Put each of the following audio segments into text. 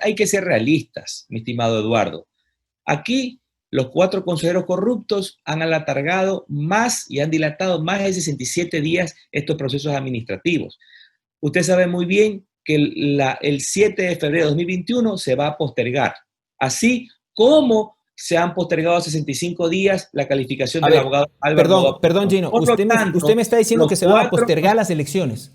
hay que ser realistas, mi estimado Eduardo. Aquí los 4 consejeros corruptos han alargado más y han dilatado más de 67 días estos procesos administrativos. Usted sabe muy bien que el 7 de febrero de 2021 se va a postergar, así como se han postergado 65 días la calificación A del ver, abogado Álvaro perdón, Noboa perdón, Pontón. Gino, Por lo usted tanto, me está diciendo los que se van a 4 postergar las elecciones.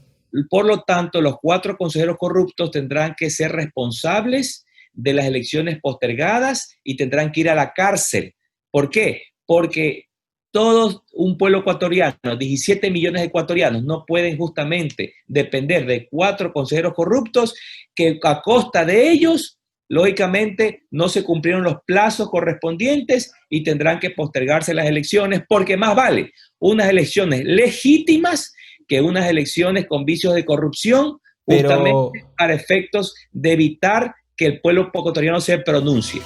Por lo tanto, los 4 consejeros corruptos tendrán que ser responsables de las elecciones postergadas y tendrán que ir a la cárcel. ¿Por qué? Porque todo un pueblo ecuatoriano, 17 millones de ecuatorianos, no pueden justamente depender de 4 consejeros corruptos que a costa de ellos, lógicamente, no se cumplieron los plazos correspondientes y tendrán que postergarse las elecciones, porque más vale unas elecciones legítimas que unas elecciones con vicios de corrupción, justamente Pero, para efectos de evitar que el pueblo ecuatoriano se pronuncie.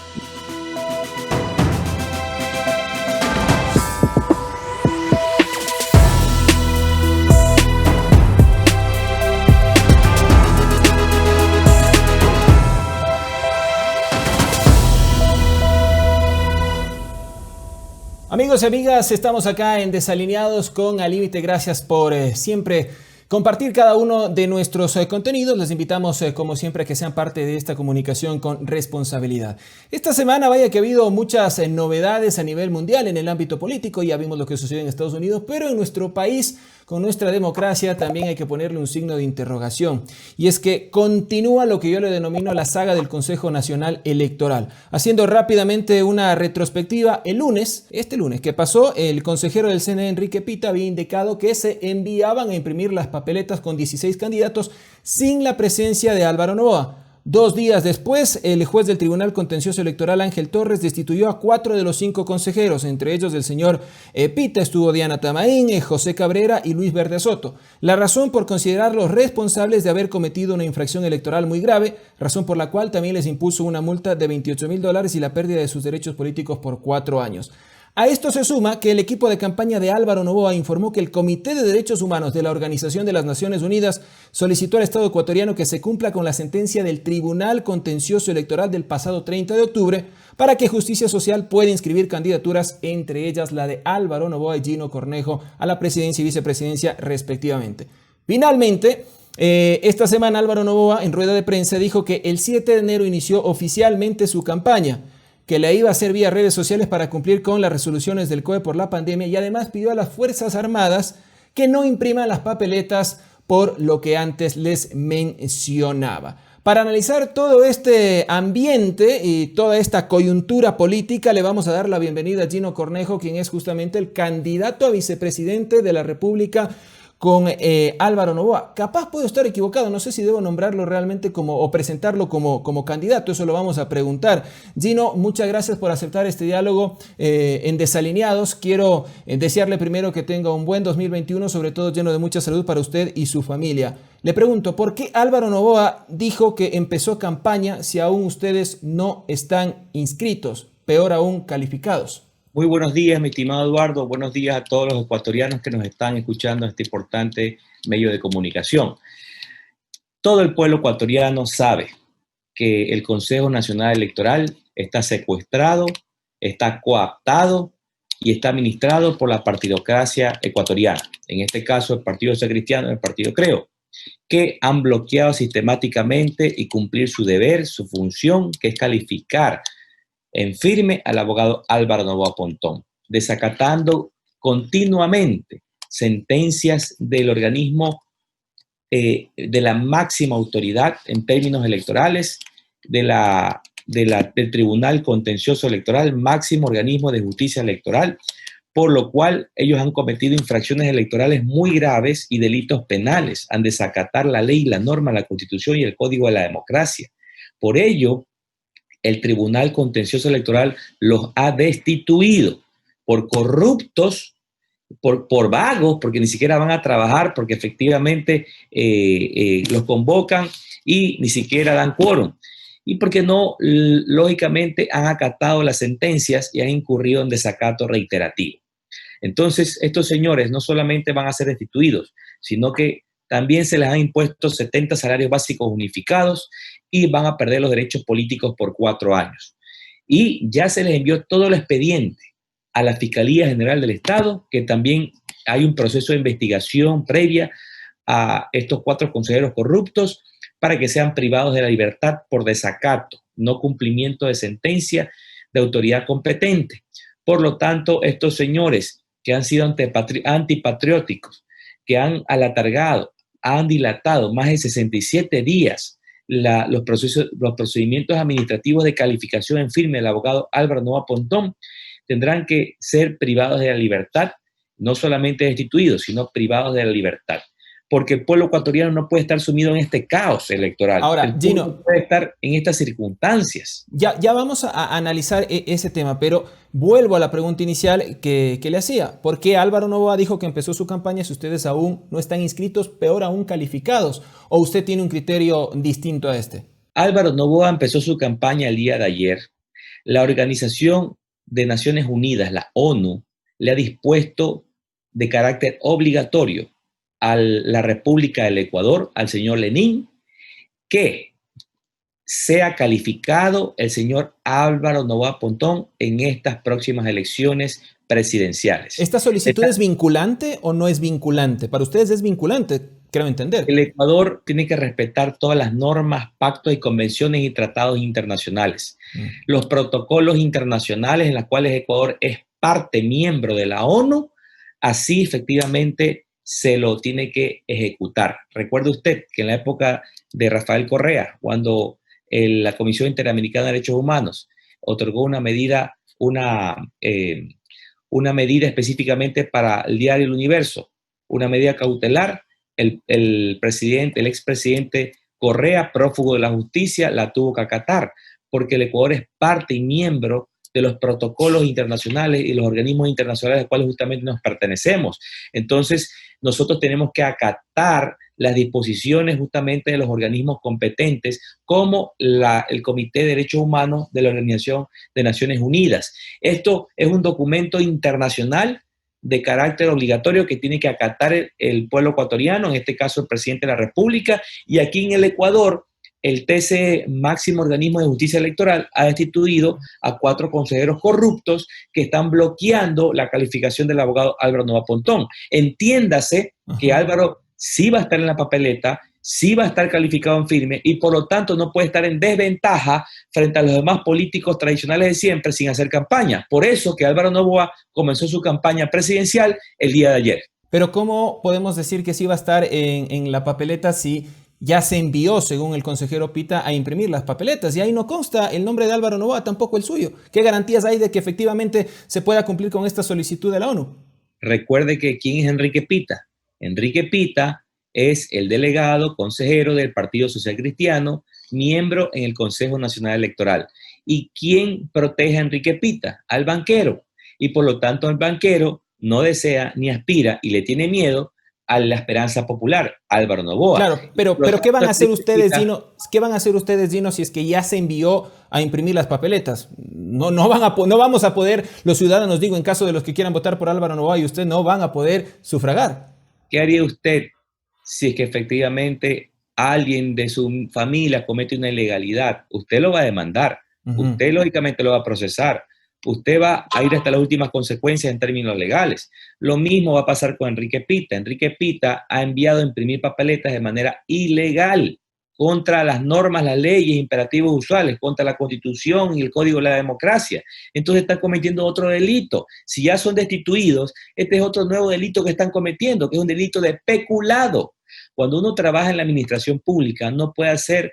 amigos y amigas, estamos acá en Desalineados con Al Límite. Gracias por siempre compartir cada uno de nuestros contenidos. Les invitamos, como siempre, a que sean parte de esta comunicación con responsabilidad. Esta semana, vaya que ha habido muchas novedades a nivel mundial en el ámbito político. Ya vimos lo que sucedió en Estados Unidos, pero en nuestro país, con nuestra democracia, también hay que ponerle un signo de interrogación. Y es que continúa lo que yo le denomino la saga del Consejo Nacional Electoral. Haciendo rápidamente una retrospectiva, este lunes que pasó, el consejero del CNE, Enrique Pita, había indicado que se enviaban a imprimir las papeletas con 16 candidatos sin la presencia de Álvaro Noboa. 2 días después, el juez del Tribunal Contencioso Electoral, Ángel Torres, destituyó a 4 de los 5 consejeros, entre ellos el señor Pita, estuvo Diana Tamaín, José Cabrera y Luis Verde Soto. La razón por considerarlos responsables de haber cometido una infracción electoral muy grave, razón por la cual también les impuso una multa de $28,000 y la pérdida de sus derechos políticos por 4 años. A esto se suma que el equipo de campaña de Álvaro Noboa informó que el Comité de Derechos Humanos de la Organización de las Naciones Unidas solicitó al Estado ecuatoriano que se cumpla con la sentencia del Tribunal Contencioso Electoral del pasado 30 de octubre para que Justicia Social pueda inscribir candidaturas, entre ellas la de Álvaro Noboa y Gino Cornejo, a la presidencia y vicepresidencia respectivamente. Finalmente, esta semana Álvaro Noboa en rueda de prensa dijo que el 7 de enero inició oficialmente su campaña, que le iba a hacer vía redes sociales para cumplir con las resoluciones del COE por la pandemia, y además pidió a las Fuerzas Armadas que no impriman las papeletas por lo que antes les mencionaba. Para analizar todo este ambiente y toda esta coyuntura política, le vamos a dar la bienvenida a Gino Cornejo, quien es justamente el candidato a vicepresidente de la República con Álvaro Noboa. Capaz puedo estar equivocado, no sé si debo nombrarlo realmente o presentarlo como candidato, eso lo vamos a preguntar. Gino, muchas gracias por aceptar este diálogo en Desalineados. Quiero desearle primero que tenga un buen 2021, sobre todo lleno de mucha salud para usted y su familia. Le pregunto, ¿por qué Álvaro Noboa dijo que empezó campaña si aún ustedes no están inscritos, peor aún calificados? Muy buenos días, mi estimado Eduardo. Buenos días a todos los ecuatorianos que nos están escuchando en este importante medio de comunicación. Todo el pueblo ecuatoriano sabe que el Consejo Nacional Electoral está secuestrado, está coaptado y está administrado por la partidocracia ecuatoriana. En este caso, el Partido Social Cristiano y el Partido Creo, que han bloqueado sistemáticamente y cumplir su deber, su función, que es calificar en firme al abogado Álvaro Noboa Pontón, desacatando continuamente sentencias del organismo de la máxima autoridad en términos electorales, del Tribunal Contencioso Electoral, máximo organismo de justicia electoral, por lo cual ellos han cometido infracciones electorales muy graves y delitos penales, han desacatar la ley, la norma, la Constitución y el Código de la Democracia. Por ello, el Tribunal Contencioso Electoral los ha destituido por corruptos, por vagos, porque ni siquiera van a trabajar, porque efectivamente los convocan y ni siquiera dan quórum. Y porque no, lógicamente, han acatado las sentencias y han incurrido en desacato reiterativo. Entonces, estos señores no solamente van a ser destituidos, sino que También se les han impuesto 70 salarios básicos unificados y van a perder los derechos políticos por 4 años. Y ya se les envió todo el expediente a la Fiscalía General del Estado, que también hay un proceso de investigación previa a estos 4 consejeros corruptos para que sean privados de la libertad por desacato, no cumplimiento de sentencia de autoridad competente. Por lo tanto, estos señores que han sido antipatrióticos, que han alatargado, han dilatado más de 67 días los procedimientos administrativos de calificación en firme del abogado Álvaro Noboa Pontón, tendrán que ser privados de la libertad, no solamente destituidos, sino privados de la libertad. Porque el pueblo ecuatoriano no puede estar sumido en este caos electoral. Ahora, Gino, no puede estar en estas circunstancias. Ya vamos a analizar ese tema, pero vuelvo a la pregunta inicial que le hacía. ¿Por qué Álvaro Noboa dijo que empezó su campaña si ustedes aún no están inscritos, peor aún calificados? ¿O usted tiene un criterio distinto a este? Álvaro Noboa empezó su campaña el día de ayer. La Organización de Naciones Unidas, la ONU, le ha dispuesto de carácter obligatorio a la República del Ecuador, al señor Lenín, que sea calificado el señor Álvaro Noboa Pontón en estas próximas elecciones presidenciales. ¿Esta solicitud es vinculante o no es vinculante? Para ustedes es vinculante, creo entender. El Ecuador tiene que respetar todas las normas, pactos y convenciones y tratados internacionales. Los protocolos internacionales en los cuales Ecuador es parte, miembro de la ONU, así efectivamente se lo tiene que ejecutar. Recuerde usted que en la época de Rafael Correa, cuando la Comisión Interamericana de Derechos Humanos otorgó una medida específicamente para el diario El Universo, una medida cautelar, el expresidente Correa, prófugo de la justicia, la tuvo que acatar, porque el Ecuador es parte y miembro de los protocolos internacionales y los organismos internacionales a los cuales justamente nos pertenecemos. Entonces, nosotros tenemos que acatar las disposiciones justamente de los organismos competentes, como el Comité de Derechos Humanos de la Organización de Naciones Unidas. Esto es un documento internacional de carácter obligatorio que tiene que acatar el pueblo ecuatoriano, en este caso el presidente de la República, y aquí en el Ecuador, el TCE, máximo organismo de justicia electoral, ha destituido a 4 consejeros corruptos que están bloqueando la calificación del abogado Álvaro Noboa Pontón. Entiéndase que Álvaro sí va a estar en la papeleta, sí va a estar calificado en firme y por lo tanto no puede estar en desventaja frente a los demás políticos tradicionales de siempre sin hacer campaña. Por eso que Álvaro Noboa comenzó su campaña presidencial el día de ayer. Pero ¿cómo podemos decir que sí va a estar en la papeleta si ya se envió, según el consejero Pita, a imprimir las papeletas? Y ahí no consta el nombre de Álvaro Noboa, tampoco el suyo. ¿Qué garantías hay de que efectivamente se pueda cumplir con esta solicitud de la ONU? Recuerde que ¿quién es Enrique Pita? Enrique Pita es el delegado consejero del Partido Social Cristiano, miembro en el Consejo Nacional Electoral. ¿Y quién protege a Enrique Pita? Al banquero. Y por lo tanto el banquero no desea ni aspira y le tiene miedo a la esperanza popular, Álvaro Noboa. Claro, pero ¿qué van a hacer ustedes, Gino? ¿Qué van a hacer ustedes, Gino, si es que ya se envió a imprimir las papeletas? No vamos a poder, los ciudadanos, digo, en caso de los que quieran votar por Álvaro Noboa y usted, no van a poder sufragar. ¿Qué haría usted si es que efectivamente alguien de su familia comete una ilegalidad? Usted lo va a demandar, usted lógicamente lo va a procesar, usted va a ir hasta las últimas consecuencias en términos legales. Lo mismo va a pasar con Enrique Pita. Enrique Pita ha enviado a imprimir papeletas de manera ilegal contra las normas, las leyes, imperativos usuales, contra la Constitución y el Código de la Democracia. Entonces están cometiendo otro delito. Si ya son destituidos, este es otro nuevo delito que están cometiendo, que es un delito de peculado. Cuando uno trabaja en la administración pública, no puede hacer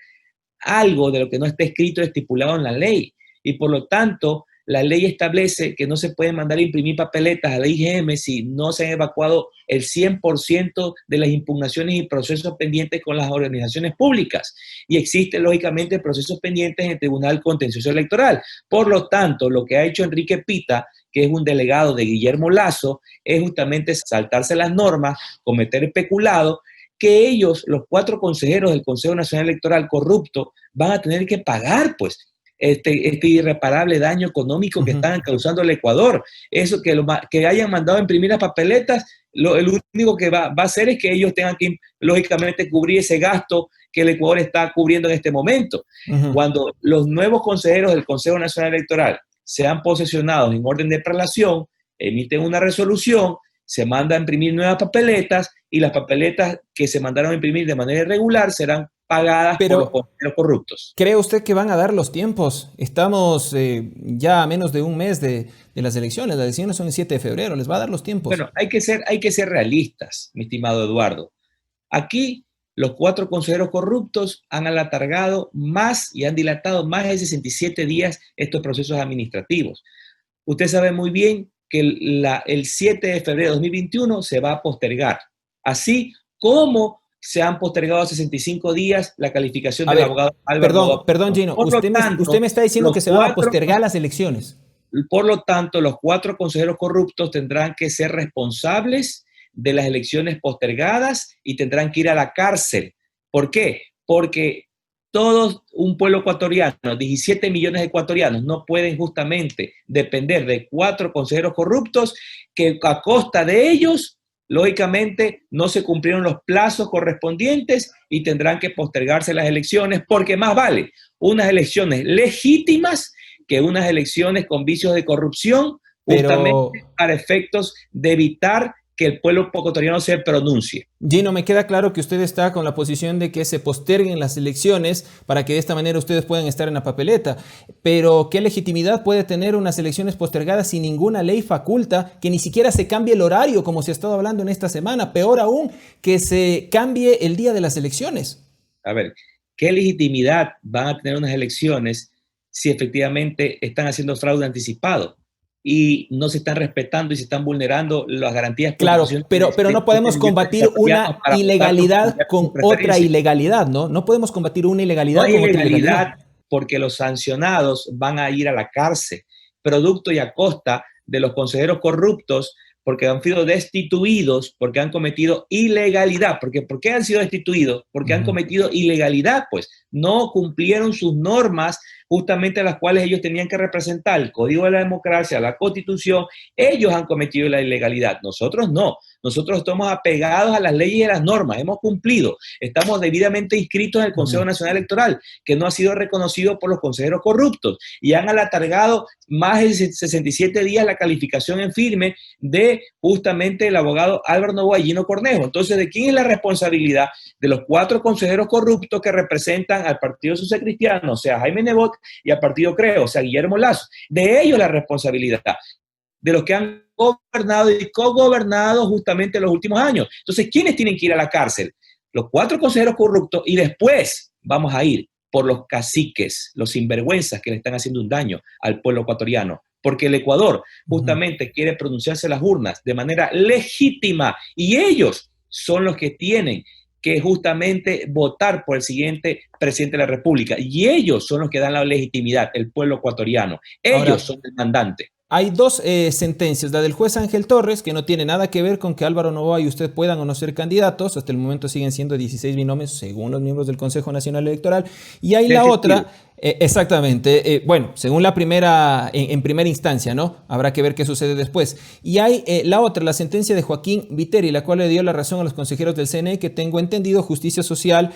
algo de lo que no esté escrito o estipulado en la ley. Y por lo tanto, la ley establece que no se puede mandar a imprimir papeletas a la IGM si no se han evacuado el 100% de las impugnaciones y procesos pendientes con las organizaciones públicas. Y existen, lógicamente, procesos pendientes en el Tribunal Contencioso Electoral. Por lo tanto, lo que ha hecho Enrique Pita, que es un delegado de Guillermo Lasso, es justamente saltarse las normas, cometer peculado, que ellos, los 4 consejeros del Consejo Nacional Electoral corrupto, van a tener que pagar, pues, este irreparable daño económico que están causando al Ecuador. Eso que hayan mandado a imprimir las papeletas el único que va a hacer es que ellos tengan que, lógicamente, cubrir ese gasto que el Ecuador está cubriendo en este momento. Cuando los nuevos consejeros del Consejo Nacional Electoral sean posesionados en orden de prelación, emiten una resolución, se manda a imprimir nuevas papeletas y las papeletas que se mandaron a imprimir de manera irregular serán pagadas por los consejeros corruptos. ¿Cree usted que van a dar los tiempos? Estamos ya a menos de un mes de las elecciones. Las elecciones son el 7 de febrero. ¿Les va a dar los tiempos? Bueno, hay que ser realistas, mi estimado Eduardo. Aquí los 4 consejeros corruptos han alargado más y han dilatado más de 67 días estos procesos administrativos. Usted sabe muy bien que el 7 de febrero de 2021 se va a postergar, así como se han postergado 65 días la calificación del abogado Álvaro Noboa. Perdón, Gino, usted me está diciendo que se van a postergar las elecciones. Por lo tanto, los 4 consejeros corruptos tendrán que ser responsables de las elecciones postergadas y tendrán que ir a la cárcel. ¿Por qué? Porque todo un pueblo ecuatoriano, 17 millones de ecuatorianos, no pueden justamente depender de 4 consejeros corruptos que a costa de ellos, lógicamente, no se cumplieron los plazos correspondientes y tendrán que postergarse las elecciones, porque más vale unas elecciones legítimas que unas elecciones con vicios de corrupción, justamente para efectos de evitar que el pueblo ecuatoriano se pronuncie. Gino, me queda claro que usted está con la posición de que se posterguen las elecciones para que de esta manera ustedes puedan estar en la papeleta, pero ¿qué legitimidad puede tener unas elecciones postergadas si ninguna ley faculta que ni siquiera se cambie el horario como se ha estado hablando en esta semana? Peor aún, que se cambie el día de las elecciones. A ver, ¿qué legitimidad van a tener unas elecciones si efectivamente están haciendo fraude anticipado y no se están respetando y se están vulnerando las garantías? Claro, pero no podemos combatir una ilegalidad con otra ilegalidad, ¿no? No podemos combatir una ilegalidad con otra ilegalidad. Porque los sancionados van a ir a la cárcel, producto y a costa de los consejeros corruptos, porque han sido destituidos, porque han cometido ilegalidad. ¿Por qué han sido destituidos? Porque han cometido ilegalidad, pues no cumplieron sus normas, justamente las cuales ellos tenían que representar, el Código de la Democracia, la Constitución. Ellos han cometido la ilegalidad, nosotros no. Nosotros estamos apegados a las leyes y a las normas, hemos cumplido, estamos debidamente inscritos en el Consejo Nacional Electoral, que no ha sido reconocido por los consejeros corruptos, y han alargado más de 67 días la calificación en firme de justamente el abogado Álvaro Noboa y Gino Cornejo. Entonces, ¿de quién es la responsabilidad? De los 4 consejeros corruptos que representan al Partido Social Cristiano, o sea, Jaime Nebot, y al Partido Creo, o sea, Guillermo Lazo. De ellos la responsabilidad, de los que han gobernado y cogobernado justamente en los últimos años. Entonces, ¿quiénes tienen que ir a la cárcel? Los 4 consejeros corruptos, y después vamos a ir por los caciques, los sinvergüenzas que le están haciendo un daño al pueblo ecuatoriano. Porque el Ecuador justamente quiere pronunciarse en las urnas de manera legítima, y ellos son los que tienen que justamente votar por el siguiente presidente de la República. Y ellos son los que dan la legitimidad, el pueblo ecuatoriano. Ellos son el mandante. Hay 2 sentencias, la del juez Ángel Torres, que no tiene nada que ver con que Álvaro Noboa y usted puedan o no ser candidatos. Hasta el momento siguen siendo 16 binomios, según los miembros del Consejo Nacional Electoral. Y hay la otra, exactamente, bueno, según la primera, en primera instancia, ¿no? Habrá que ver qué sucede después. Y hay la otra, la sentencia de Joaquín Viteri, la cual le dio la razón a los consejeros del CNE, que tengo entendido, Justicia Social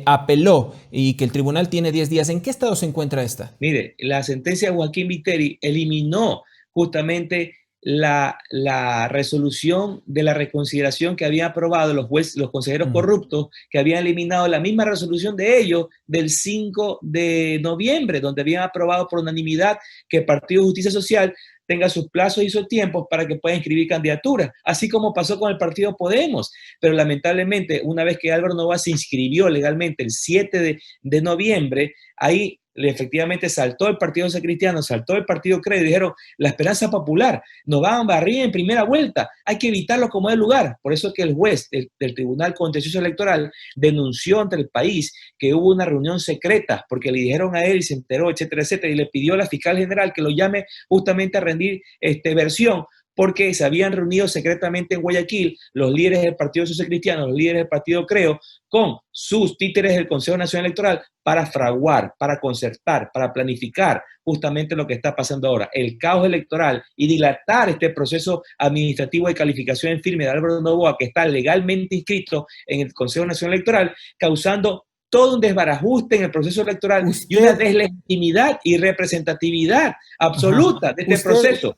apeló y que el tribunal tiene 10 días. ¿En qué estado se encuentra esta? Mire, la sentencia de Joaquín Viteri eliminó justamente la resolución de la reconsideración que habían aprobado los consejeros corruptos, que habían eliminado la misma resolución de ellos del 5 de noviembre, donde habían aprobado por unanimidad que el Partido de Justicia Social tenga sus plazos y sus tiempos para que pueda inscribir candidaturas, así como pasó con el partido Podemos. Pero lamentablemente, una vez que Álvaro Noboa se inscribió legalmente el 7 de noviembre, ahí efectivamente saltó el Partido Social Cristiano, saltó el Partido Creo y dijeron, la Esperanza Popular nos van a barrir en primera vuelta, hay que evitarlo como es lugar. Por eso es que el juez del Tribunal Contencioso Electoral denunció ante el país que hubo una reunión secreta, porque le dijeron a él y se enteró, etcétera, etcétera, y le pidió a la fiscal general que lo llame justamente a rendir versión, porque se habían reunido secretamente en Guayaquil los líderes del Partido Social Cristiano, los líderes del Partido Creo, con sus títeres del Consejo Nacional Electoral para fraguar, para concertar, para planificar justamente lo que está pasando ahora, el caos electoral y dilatar este proceso administrativo de calificación en firme de Álvaro Noboa, que está legalmente inscrito en el Consejo Nacional Electoral, causando todo un desbarajuste en el proceso electoral y una deslegitimidad y representatividad absoluta de este proceso.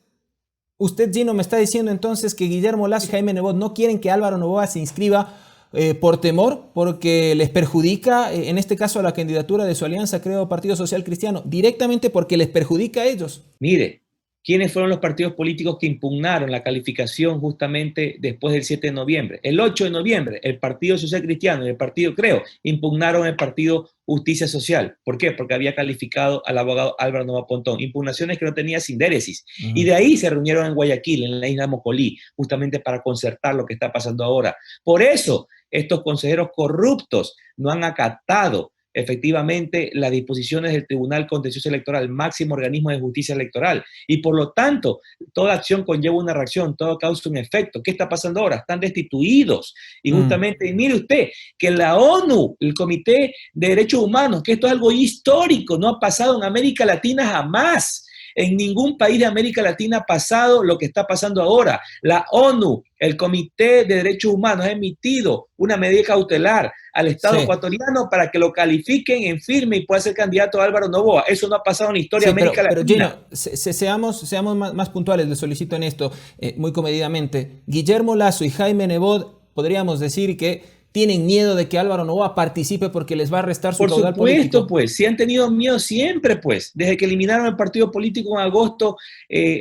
Usted, Gino, me está diciendo entonces que Guillermo Lasso y Jaime Nebot no quieren que Álvaro Noboa se inscriba por temor, porque les perjudica, en este caso, a la candidatura de su alianza, creo, Partido Social Cristiano, directamente porque les perjudica a ellos. Mire, ¿quiénes fueron los partidos políticos que impugnaron la calificación justamente después del 7 de noviembre? El 8 de noviembre, el Partido Social Cristiano y el Partido Creo impugnaron el Partido Justicia Social. ¿Por qué? Porque había calificado al abogado Álvaro Noboa Pontón. Impugnaciones que no tenía sindéresis. Y de ahí se reunieron en Guayaquil, en la isla de Mocolí, justamente para concertar lo que está pasando ahora. Por eso, estos consejeros corruptos no han acatado efectivamente las disposiciones del Tribunal Contencioso Electoral, máximo organismo de justicia electoral. Y por lo tanto, toda acción conlleva una reacción, todo causa un efecto. ¿Qué está pasando ahora? Están destituidos. Y justamente, mire usted, que la ONU, el Comité de Derechos Humanos, que esto es algo histórico, no ha pasado en América Latina jamás. En ningún país de América Latina ha pasado lo que está pasando ahora. La ONU, el Comité de Derechos Humanos, ha emitido una medida cautelar al Estado ecuatoriano para que lo califiquen en firme y pueda ser candidato a Álvaro Noboa. Eso no ha pasado en la historia de América Latina. Pero Gino, seamos más puntuales, le solicito en esto, muy comedidamente. Guillermo Lasso y Jaime Nebot, podríamos decir que tienen miedo de que Álvaro Noboa participe porque les va a restar su caudal político. Por supuesto, pues, sí han tenido miedo siempre, pues, desde que eliminaron el partido político en agosto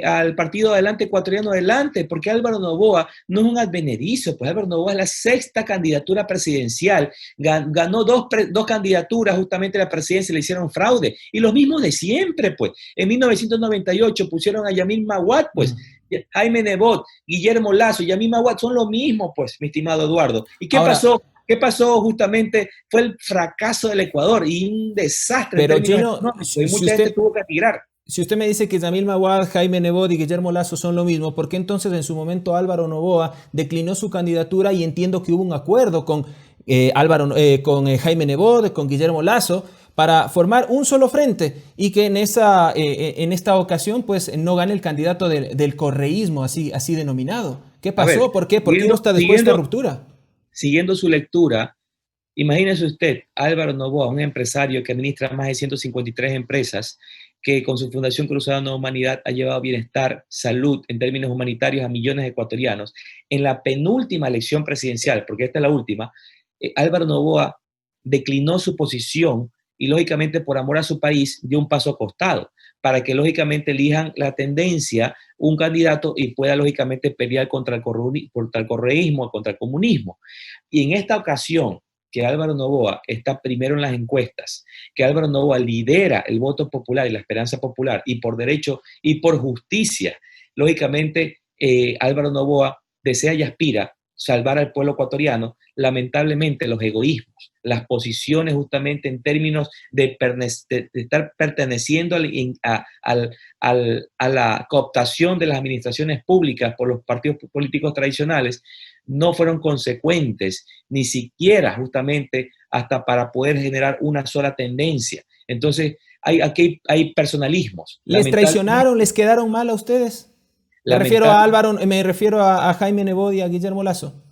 al partido Adelante Ecuatoriano Adelante, porque Álvaro Noboa no es un advenedizo, pues Álvaro Noboa es la sexta candidatura presidencial, ganó dos candidaturas justamente a la presidencia, le hicieron fraude, y los mismos de siempre, pues, en 1998 pusieron a Yamil Maguad, pues, Jaime Nebot, Guillermo Lasso y Yamil Maguad son lo mismo, pues, mi estimado Eduardo. ¿Y qué pasó? ¿Qué pasó justamente? Fue el fracaso del Ecuador y un desastre. Pero Gino, y mucha gente tuvo que emigrar. Si usted me dice que Yamil Maguad, Jaime Nebot y Guillermo Lasso son lo mismo, ¿por qué entonces en su momento Álvaro Noboa declinó su candidatura y entiendo que hubo un acuerdo con Jaime Nebot, con Guillermo Lasso, para formar un solo frente y que en esta ocasión pues no gane el candidato del correísmo, así denominado? ¿Qué pasó? ¿Por qué no está después de esta ruptura? Siguiendo su lectura, imagínese usted, Álvaro Noboa, un empresario que administra más de 153 empresas, que con su Fundación Cruzada Nueva Humanidad ha llevado bienestar, salud en términos humanitarios a millones de ecuatorianos. En la penúltima elección presidencial, porque esta es la última, Álvaro Noboa declinó su posición y lógicamente por amor a su país dio un paso acostado para que lógicamente elijan la tendencia un candidato y pueda lógicamente pelear contra el correísmo, contra el comunismo. Y en esta ocasión que Álvaro Noboa está primero en las encuestas, que Álvaro Noboa lidera el voto popular y la esperanza popular y por derecho y por justicia, lógicamente Álvaro Noboa desea y aspira salvar al pueblo ecuatoriano. Lamentablemente los egoísmos, las posiciones justamente en términos de estar perteneciendo a la cooptación de las administraciones públicas por los partidos políticos tradicionales no fueron consecuentes, ni siquiera justamente hasta para poder generar una sola tendencia. Entonces, aquí hay personalismos. ¿Les traicionaron? ¿Les quedaron mal a ustedes? Me refiero a Jaime Nebot y a Guillermo Lasso.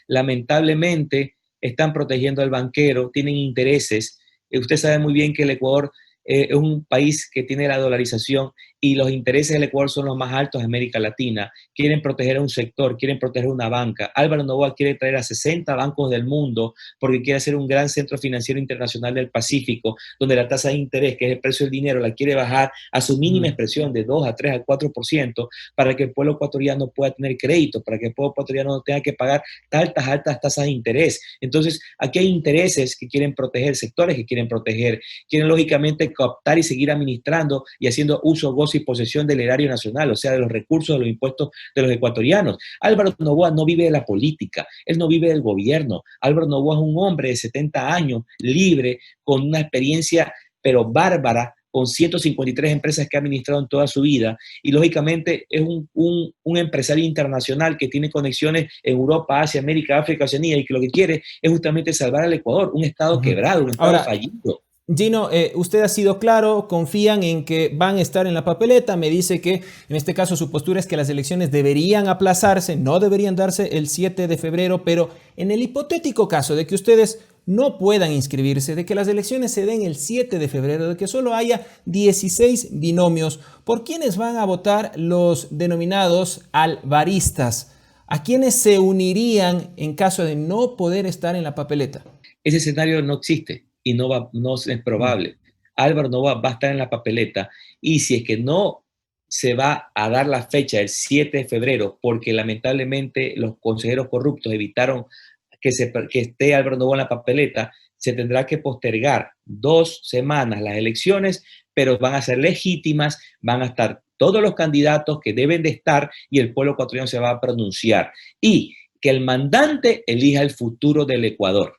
Lamentablemente están protegiendo al banquero, tienen intereses. Usted sabe muy bien que el Ecuador es un país que tiene la dolarización y los intereses del Ecuador son los más altos de América Latina. Quieren proteger a un sector, quieren proteger una banca. Álvaro Noboa quiere traer a 60 bancos del mundo porque quiere hacer un gran centro financiero internacional del Pacífico, donde la tasa de interés, que es el precio del dinero, la quiere bajar a su mínima expresión de 2 a 3 a 4% para que el pueblo ecuatoriano pueda tener crédito, para que el pueblo ecuatoriano no tenga que pagar altas tasas de interés. Entonces, aquí hay intereses que quieren proteger, sectores que quieren proteger, quieren lógicamente cooptar y seguir administrando y haciendo uso, gozo y posesión del erario nacional, o sea, de los recursos de los impuestos de los ecuatorianos. Álvaro Noboa no vive de la política, él no vive del gobierno. Álvaro Noboa es un hombre de 70 años, libre, con una experiencia pero bárbara con 153 empresas que ha administrado en toda su vida y lógicamente es un empresario internacional que tiene conexiones en Europa, Asia, América, África, Oceanía y que lo que quiere es justamente salvar al Ecuador, un estado quebrado, un estado fallido. Gino, usted ha sido claro, confían en que van a estar en la papeleta, me dice que en este caso su postura es que las elecciones deberían aplazarse, no deberían darse el 7 de febrero, pero en el hipotético caso de que ustedes no puedan inscribirse, de que las elecciones se den el 7 de febrero, de que solo haya 16 binomios, ¿por quiénes van a votar los denominados alvaristas? ¿A quiénes se unirían en caso de no poder estar en la papeleta? Ese escenario no existe y no es probable. Álvaro Noboa va a estar en la papeleta y si es que no se va a dar la fecha del 7 de febrero porque lamentablemente los consejeros corruptos evitaron que esté Álvaro Noboa en la papeleta, se tendrá que postergar 2 semanas las elecciones, pero van a ser legítimas, van a estar todos los candidatos que deben de estar y el pueblo ecuatoriano se va a pronunciar. Y que el mandante elija el futuro del Ecuador.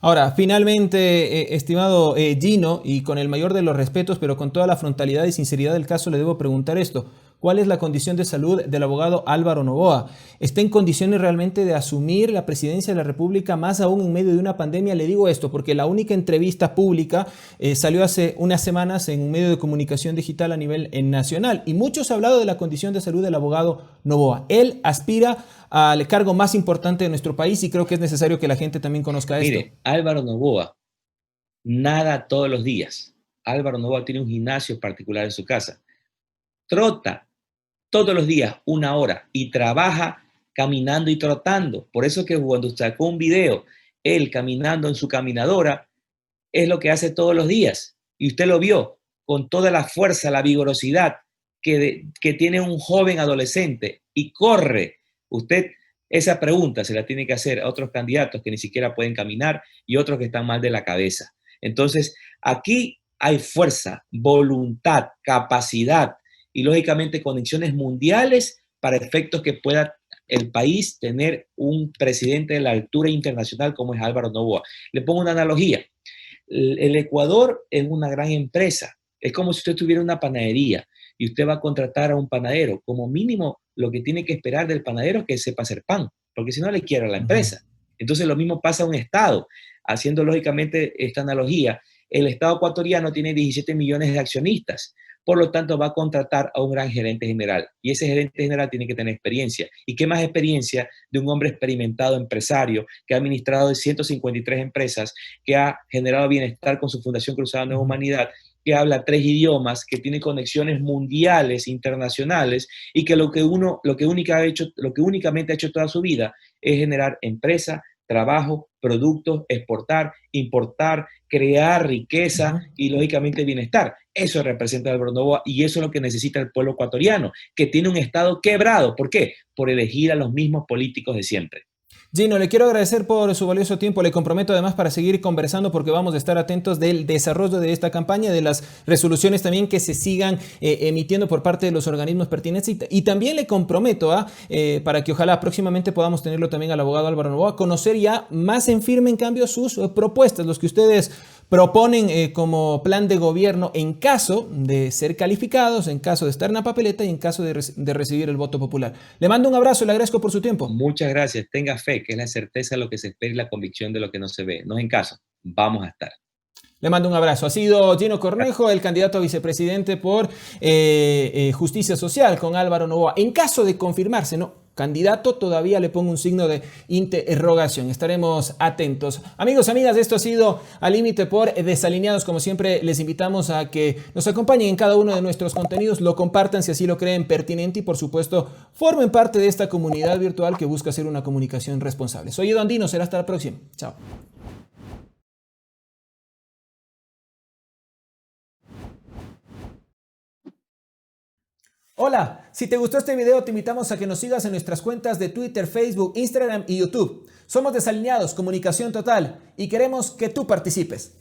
Ahora, finalmente, estimado Gino, y con el mayor de los respetos, pero con toda la frontalidad y sinceridad del caso, le debo preguntar esto. ¿Cuál es la condición de salud del abogado Álvaro Noboa? ¿Está en condiciones realmente de asumir la presidencia de la República, más aún en medio de una pandemia? Le digo esto porque la única entrevista pública salió hace unas semanas en un medio de comunicación digital a nivel nacional y muchos han hablado de la condición de salud del abogado Noboa. Él aspira al cargo más importante de nuestro país y creo que es necesario que la gente también conozca esto. Mire, Álvaro Noboa nada todos los días. Álvaro Noboa tiene un gimnasio particular en su casa. Trota todos los días 1 hora y trabaja caminando y trotando. Por eso que cuando sacó un video, él caminando en su caminadora, es lo que hace todos los días. Y usted lo vio con toda la fuerza, la vigorosidad que tiene un joven adolescente y corre. Usted esa pregunta se la tiene que hacer a otros candidatos que ni siquiera pueden caminar y otros que están mal de la cabeza. Entonces, aquí hay fuerza, voluntad, capacidad y lógicamente conexiones mundiales para efectos que pueda el país tener un presidente de la altura internacional como es Álvaro Noboa. Le pongo una analogía. El Ecuador es una gran empresa. Es como si usted tuviera una panadería y usted va a contratar a un panadero. Como mínimo, lo que tiene que esperar del panadero es que sepa hacer pan, porque si no le quiebra la empresa. Entonces, lo mismo pasa a un Estado. Haciendo lógicamente esta analogía, el Estado ecuatoriano tiene 17 millones de accionistas. Por lo tanto, va a contratar a un gran gerente general. Y ese gerente general tiene que tener experiencia. ¿Y qué más experiencia de un hombre experimentado, empresario, que ha administrado 153 empresas, que ha generado bienestar con su Fundación Cruzada Nueva Humanidad, que habla 3 idiomas, que tiene conexiones mundiales, internacionales, y que lo que únicamente ha hecho toda su vida es generar empresa, trabajo, productos, exportar, importar, crear riqueza y lógicamente bienestar. Eso representa a Álvaro Noboa y eso es lo que necesita el pueblo ecuatoriano, que tiene un Estado quebrado. ¿Por qué? Por elegir a los mismos políticos de siempre. Gino, le quiero agradecer por su valioso tiempo. Le comprometo además para seguir conversando porque vamos a estar atentos del desarrollo de esta campaña, de las resoluciones también que se sigan emitiendo por parte de los organismos pertinentes y también le comprometo para que ojalá próximamente podamos tenerlo también al abogado Álvaro Noboa, conocer ya más en firme en cambio sus propuestas, los que ustedes proponen como plan de gobierno en caso de ser calificados, en caso de estar en la papeleta y en caso de recibir el voto popular. Le mando un abrazo y le agradezco por su tiempo. Muchas gracias. Tenga fe, que es la certeza de lo que se espera y la convicción de lo que no se ve. No es en caso, vamos a estar. Le mando un abrazo. Ha sido Gino Cornejo, el candidato a vicepresidente por Justicia Social con Álvaro Noboa. En caso de confirmarse, no, candidato, todavía le pongo un signo de interrogación. Estaremos atentos. Amigos, amigas, esto ha sido Al Límite por Desalineados. Como siempre, les invitamos a que nos acompañen en cada uno de nuestros contenidos, lo compartan si así lo creen pertinente y, por supuesto, formen parte de esta comunidad virtual que busca hacer una comunicación responsable. Soy Edo Andino, será hasta la próxima. Chao. Hola, si te gustó este video te invitamos a que nos sigas en nuestras cuentas de Twitter, Facebook, Instagram y YouTube. Somos Desalineados, Comunicación Total y queremos que tú participes.